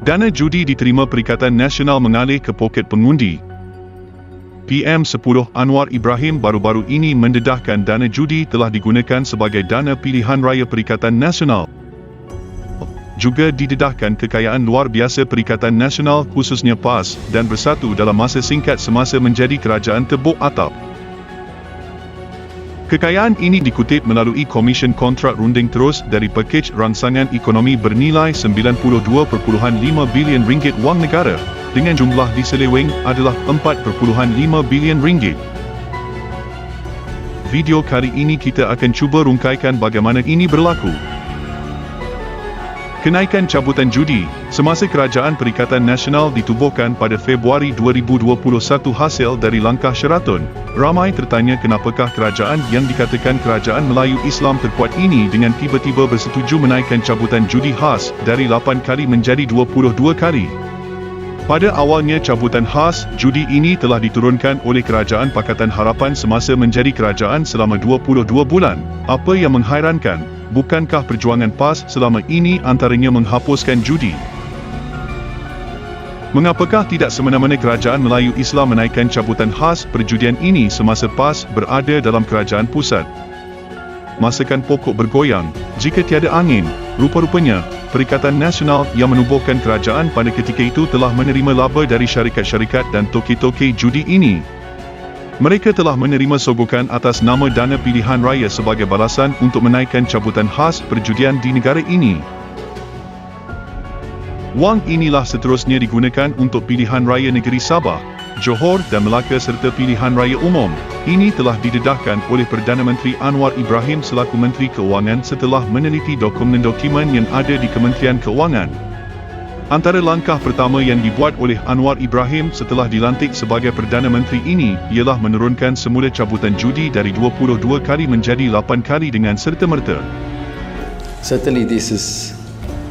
Dana judi diterima Perikatan Nasional mengalir ke poket pengundi. PM10 Anwar Ibrahim baru-baru ini mendedahkan dana judi telah digunakan sebagai dana pilihan raya Perikatan Nasional. Juga didedahkan kekayaan luar biasa Perikatan Nasional khususnya PAS dan bersatu dalam masa singkat semasa menjadi kerajaan tebuk atap. Kekayaan ini dikutip melalui Komisen Kontrak Runding Terus dari pakej rangsangan ekonomi bernilai RM92.5 bilion wang negara, dengan jumlah diseleweng adalah RM4.5 bilion. Video kali ini kita akan cuba rungkaikan bagaimana ini berlaku. Kenaikan cabutan judi semasa Kerajaan Perikatan Nasional ditubuhkan pada Februari 2021 hasil dari langkah Sheraton. Ramai tertanya kenapakah kerajaan yang dikatakan kerajaan Melayu Islam terkuat ini dengan tiba-tiba bersetuju menaikkan cabutan judi khas dari 8 kali menjadi 22 kali. Pada awalnya cabutan khas judi ini telah diturunkan oleh Kerajaan Pakatan Harapan semasa menjadi kerajaan selama 22 bulan. Apa yang menghairankan, bukankah perjuangan PAS selama ini antaranya menghapuskan judi? Mengapakah tidak semena-mena kerajaan Melayu Islam menaikkan cabutan khas perjudian ini semasa PAS berada dalam kerajaan pusat? Masakan pokok bergoyang, jika tiada angin, rupa-rupanya, Perikatan Nasional yang menubuhkan kerajaan pada ketika itu telah menerima laba dari syarikat-syarikat dan toke-toke judi ini. Mereka telah menerima sogokan atas nama dana pilihan raya sebagai balasan untuk menaikkan cabutan khas perjudian di negara ini. Wang inilah seterusnya digunakan untuk pilihan raya negeri Sabah, Johor dan Melaka serta pilihan raya umum. Ini telah didedahkan oleh Perdana Menteri Anwar Ibrahim selaku Menteri Keuangan setelah meneliti dokumen-dokumen yang ada di Kementerian Keuangan. Antara langkah pertama yang dibuat oleh Anwar Ibrahim setelah dilantik sebagai Perdana Menteri ini ialah menurunkan semula cabutan judi dari 22 kali menjadi 8 kali dengan serta-merta. Certainly this is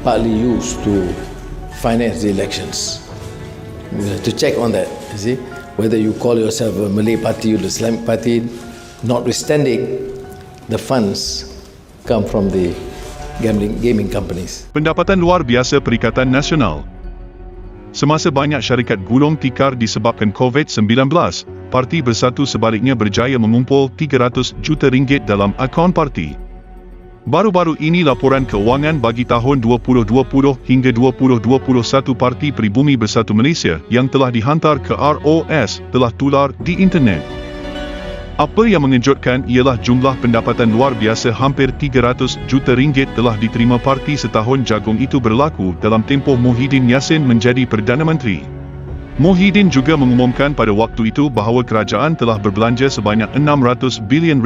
partly used to finance the elections. We have to check on that, you see. Whether you call yourself a Malay party or the Islamic party, notwithstanding, the funds come from the gaming companies. Pendapatan luar biasa Perikatan Nasional. Semasa banyak syarikat gulung tikar disebabkan COVID-19, parti Bersatu sebaliknya berjaya mengumpul RM300 juta dalam akaun parti. Baru-baru ini laporan keuangan bagi tahun 2020 hingga 2021 Parti Peribumi Bersatu Malaysia yang telah dihantar ke ROS telah tular di internet. Apa yang mengejutkan ialah jumlah pendapatan luar biasa hampir RM300 juta telah diterima parti setahun jagung itu berlaku dalam tempoh Muhyiddin Yassin menjadi Perdana Menteri. Muhyiddin juga mengumumkan pada waktu itu bahawa kerajaan telah berbelanja sebanyak RM600 bilion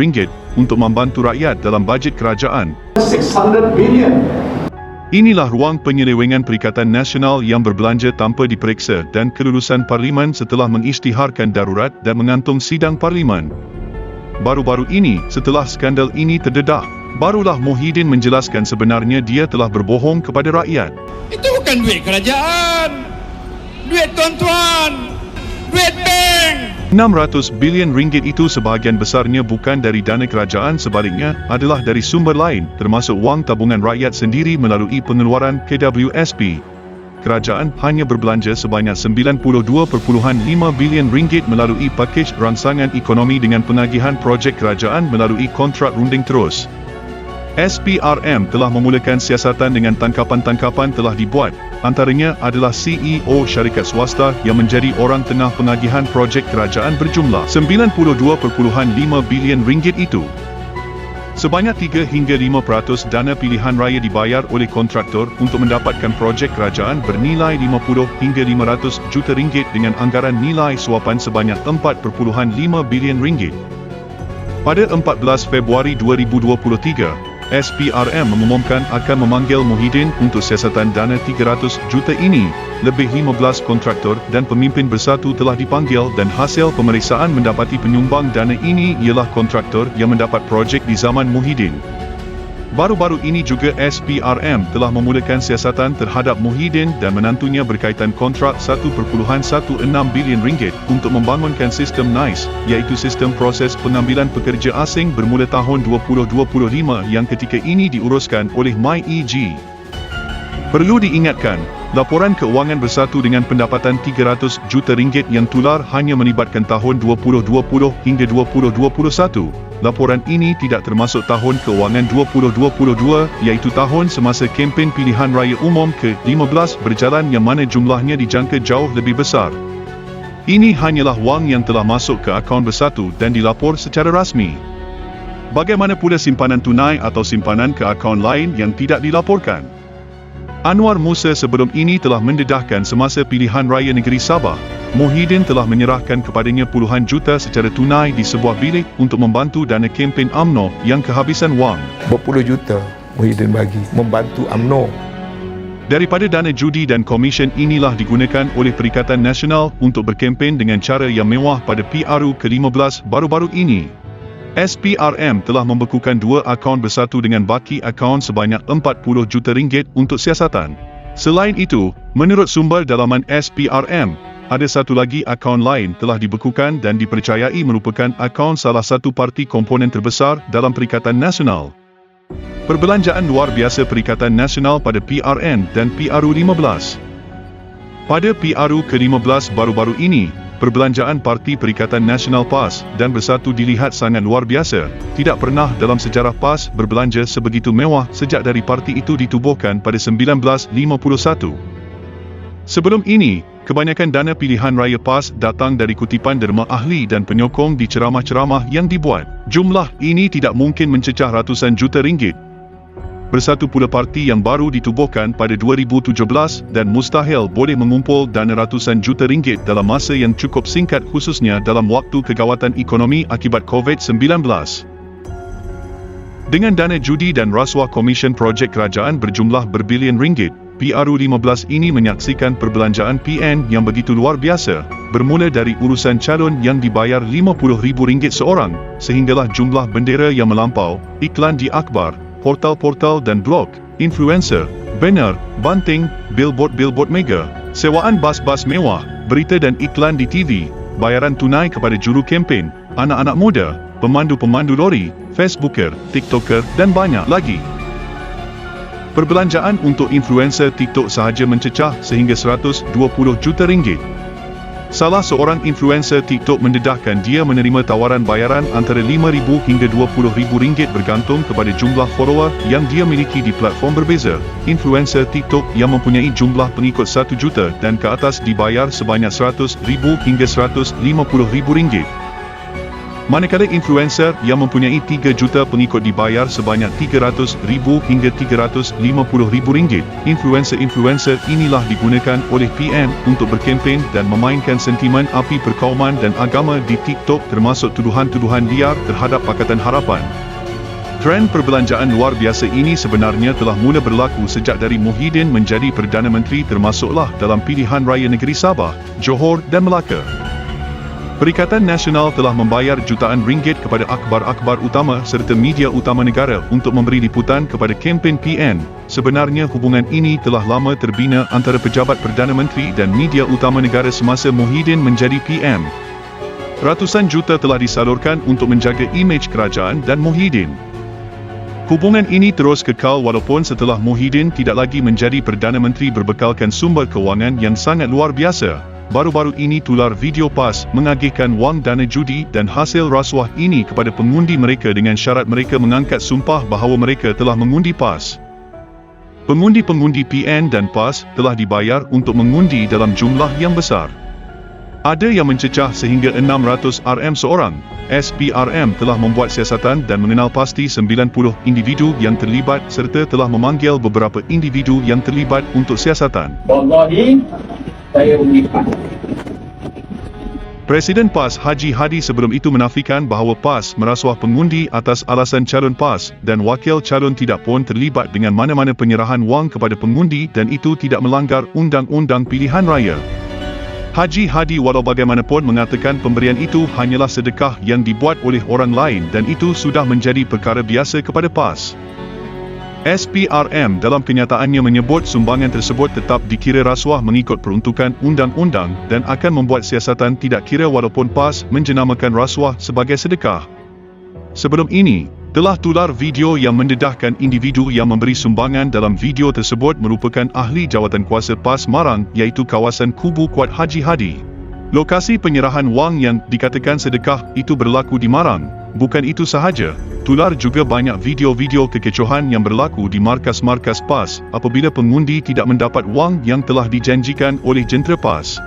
untuk membantu rakyat dalam bajet kerajaan. 600 billion. Inilah ruang penyelewengan Perikatan Nasional yang berbelanja tanpa diperiksa dan kelulusan Parlimen setelah mengisytiharkan darurat dan mengantung sidang Parlimen. Baru-baru ini, setelah skandal ini terdedah, barulah Muhyiddin menjelaskan sebenarnya dia telah berbohong kepada rakyat. Itu bukan duit kerajaan. Duit tuan-tuan, duit bank. RM600 bilion itu sebahagian besarnya bukan dari dana kerajaan, sebaliknya adalah dari sumber lain, termasuk wang tabungan rakyat sendiri melalui pengeluaran KWSP. Kerajaan hanya berbelanja sebanyak RM92.5 bilion melalui pakej rangsangan ekonomi dengan penagihan projek kerajaan melalui kontrak runding terus. SPRM telah memulakan siasatan dengan tangkapan-tangkapan telah dibuat, antaranya adalah CEO syarikat swasta yang menjadi orang tengah penagihan projek kerajaan berjumlah RM92.5 bilion itu. Sebanyak 3 hingga 5% dana pilihan raya dibayar oleh kontraktor untuk mendapatkan projek kerajaan bernilai RM50 hingga RM500 juta dengan anggaran nilai suapan sebanyak RM4.5 bilion. Pada 14 Februari 2023, SPRM mengumumkan akan memanggil Muhyiddin untuk siasatan dana RM300 juta ini. Lebih 15 kontraktor dan pemimpin Bersatu telah dipanggil dan hasil pemeriksaan mendapati penyumbang dana ini ialah kontraktor yang mendapat projek di zaman Muhyiddin. Baru-baru ini juga SPRM telah memulakan siasatan terhadap Muhyiddin dan menantunya berkaitan kontrak RM1.16 bilion untuk membangunkan sistem NICE, iaitu sistem proses pengambilan pekerja asing bermula tahun 2025 yang ketika ini diuruskan oleh MyEG. Perlu diingatkan, laporan keuangan bersatu dengan pendapatan 300 juta ringgit yang tular hanya melibatkan tahun 2020 hingga 2021. Laporan ini tidak termasuk tahun keuangan 2022 iaitu tahun semasa kempen pilihan raya umum ke-15 berjalan yang mana jumlahnya dijangka jauh lebih besar. Ini hanyalah wang yang telah masuk ke akaun bersatu dan dilapor secara rasmi. Bagaimana pula simpanan tunai atau simpanan ke akaun lain yang tidak dilaporkan? Anwar Musa sebelum ini telah mendedahkan semasa pilihan raya negeri Sabah, Muhyiddin telah menyerahkan kepadanya puluhan juta secara tunai di sebuah bilik untuk membantu dana kempen UMNO yang kehabisan wang. Berpuluh juta Muhyiddin bagi membantu UMNO. Daripada dana judi dan komisen inilah digunakan oleh Perikatan Nasional untuk berkempen dengan cara yang mewah pada PRU ke-15 baru-baru ini. SPRM telah membekukan 2 akaun bersatu dengan baki akaun sebanyak 40 juta ringgit untuk siasatan. Selain itu, menurut sumber dalaman SPRM, ada satu lagi akaun lain telah dibekukan dan dipercayai merupakan akaun salah satu parti komponen terbesar dalam Perikatan Nasional. Perbelanjaan luar biasa Perikatan Nasional pada PRN dan PRU 15. Pada PRU ke-15 baru-baru ini, perbelanjaan Parti Perikatan Nasional PAS dan Bersatu dilihat sangat luar biasa. Tidak pernah dalam sejarah PAS berbelanja sebegitu mewah sejak dari parti itu ditubuhkan pada 1951. Sebelum ini, kebanyakan dana pilihan raya PAS datang dari kutipan derma ahli dan penyokong di ceramah-ceramah yang dibuat. Jumlah ini tidak mungkin mencecah ratusan juta ringgit. Bersatu pula parti yang baru ditubuhkan pada 2017 dan mustahil boleh mengumpul dana ratusan juta ringgit dalam masa yang cukup singkat khususnya dalam waktu kegawatan ekonomi akibat COVID-19. Dengan dana judi dan rasuah komisen projek kerajaan berjumlah berbilion ringgit, PRU 15 ini menyaksikan perbelanjaan PN yang begitu luar biasa, bermula dari urusan calon yang dibayar RM50,000 seorang, sehinggalah jumlah bendera yang melampau, iklan di akhbar, portal-portal dan blog, influencer, banner, banting, billboard mega, sewaan bas-bas mewah, berita dan iklan di TV, bayaran tunai kepada juru kempen, anak-anak muda, pemandu-pemandu lori, Facebooker, TikToker dan banyak lagi. Perbelanjaan untuk influencer TikTok sahaja mencecah sehingga 120 juta ringgit. Salah seorang influencer TikTok mendedahkan dia menerima tawaran bayaran antara RM5,000 hingga RM20,000 bergantung kepada jumlah follower yang dia miliki di platform berbeza. Influencer TikTok yang mempunyai jumlah pengikut 1 juta dan ke atas dibayar sebanyak RM100,000 hingga RM150,000. Manakala influencer yang mempunyai 3 juta pengikut dibayar sebanyak RM300,000 hingga RM350,000. Influencer-influencer inilah digunakan oleh PN untuk berkempen dan memainkan sentimen api perkauman dan agama di TikTok termasuk tuduhan-tuduhan liar terhadap Pakatan Harapan. Trend perbelanjaan luar biasa ini sebenarnya telah mula berlaku sejak dari Muhyiddin menjadi Perdana Menteri termasuklah dalam pilihan raya negeri Sabah, Johor dan Melaka. Perikatan Nasional telah membayar jutaan ringgit kepada akhbar-akhbar utama serta media utama negara untuk memberi liputan kepada kempen PN. Sebenarnya hubungan ini telah lama terbina antara pejabat Perdana Menteri dan media utama negara semasa Muhyiddin menjadi PM. Ratusan juta telah disalurkan untuk menjaga imej kerajaan dan Muhyiddin. Hubungan ini terus kekal walaupun setelah Muhyiddin tidak lagi menjadi Perdana Menteri berbekalkan sumber kewangan yang sangat luar biasa. Baru-baru ini tular video PAS mengagihkan wang dana judi dan hasil rasuah ini kepada pengundi mereka dengan syarat mereka mengangkat sumpah bahawa mereka telah mengundi PAS. Pengundi-pengundi PN dan PAS telah dibayar untuk mengundi dalam jumlah yang besar. Ada yang mencecah sehingga 600 RM seorang. SPRM telah membuat siasatan dan mengenal pasti 90 individu yang terlibat serta telah memanggil beberapa individu yang terlibat untuk siasatan. Wallahi, saya melipat. Presiden PAS Haji Hadi sebelum itu menafikan bahawa PAS merasuah pengundi atas alasan calon PAS dan wakil calon tidak pun terlibat dengan mana-mana penyerahan wang kepada pengundi dan itu tidak melanggar undang-undang pilihan raya. Haji Hadi walau bagaimanapun mengatakan pemberian itu hanyalah sedekah yang dibuat oleh orang lain dan itu sudah menjadi perkara biasa kepada PAS. SPRM dalam kenyataannya menyebut sumbangan tersebut tetap dikira rasuah mengikut peruntukan undang-undang dan akan membuat siasatan tidak kira walaupun PAS menjenamakan rasuah sebagai sedekah. Sebelum ini, Telah tular video yang mendedahkan individu yang memberi sumbangan dalam video tersebut merupakan ahli jawatankuasa PAS Marang iaitu kawasan Kubu Kuat Haji Hadi. Lokasi penyerahan wang yang dikatakan sedekah itu berlaku di Marang. Bukan itu sahaja, tular juga banyak video-video kekecohan yang berlaku di markas-markas PAS apabila pengundi tidak mendapat wang yang telah dijanjikan oleh jentera PAS.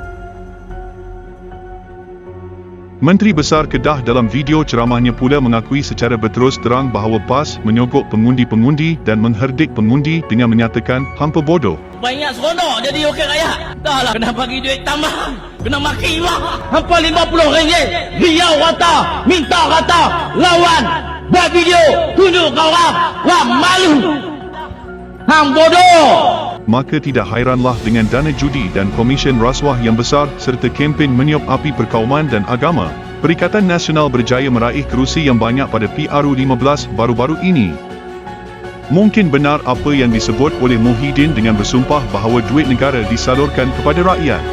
Menteri Besar Kedah dalam video ceramahnya pula mengakui secara berterus terang bahawa PAS menyogok pengundi-pengundi dan mengherdik pengundi dengan menyatakan hampa bodoh. Banyak seronok jadi okey raya. Dah lah kena bagi duit tambah. Kena maki lah. Hampa RM50. Riau kata, minta kata, lawan, buat video, tunjuk kau orang. Wah malu. Hang bodoh. Maka tidak hairanlah dengan dana judi dan komisen rasuah yang besar serta kempen meniup api perkauman dan agama, Perikatan Nasional berjaya meraih kerusi yang banyak pada PRU15 baru-baru ini. Mungkin benar apa yang disebut oleh Muhyiddin dengan bersumpah bahawa duit negara disalurkan kepada rakyat.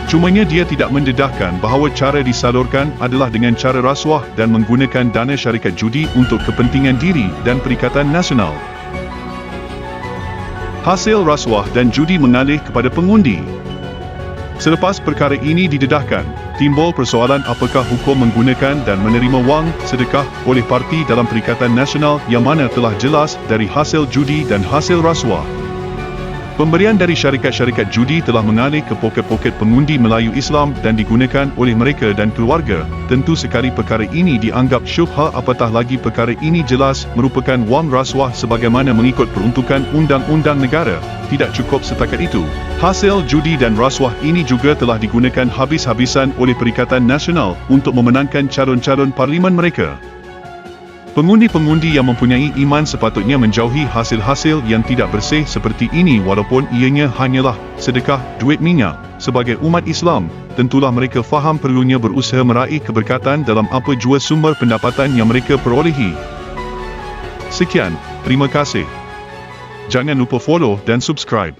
Cumanya dia tidak mendedahkan bahawa cara disalurkan adalah dengan cara rasuah dan menggunakan dana syarikat judi untuk kepentingan diri dan Perikatan Nasional. Hasil rasuah dan judi mengalih kepada pengundi. Selepas perkara ini didedahkan, timbul persoalan apakah hukum menggunakan dan menerima wang sedekah oleh parti dalam Perikatan Nasional yang mana telah jelas dari hasil judi dan hasil rasuah. Pemberian dari syarikat-syarikat judi telah mengalih ke poket-poket pengundi Melayu Islam dan digunakan oleh mereka dan keluarga. Tentu sekali perkara ini dianggap syubha, apatah lagi perkara ini jelas merupakan wang rasuah sebagaimana mengikut peruntukan undang-undang negara. Tidak cukup setakat itu, hasil judi dan rasuah ini juga telah digunakan habis-habisan oleh Perikatan Nasional untuk memenangkan calon-calon parlimen mereka. Pengundi-pengundi yang mempunyai iman sepatutnya menjauhi hasil-hasil yang tidak bersih seperti ini walaupun ianya hanyalah sedekah duit minyak. Sebagai umat Islam, tentulah mereka faham perlunya berusaha meraih keberkatan dalam apa jua sumber pendapatan yang mereka perolehi. Sekian, terima kasih. Jangan lupa follow dan subscribe.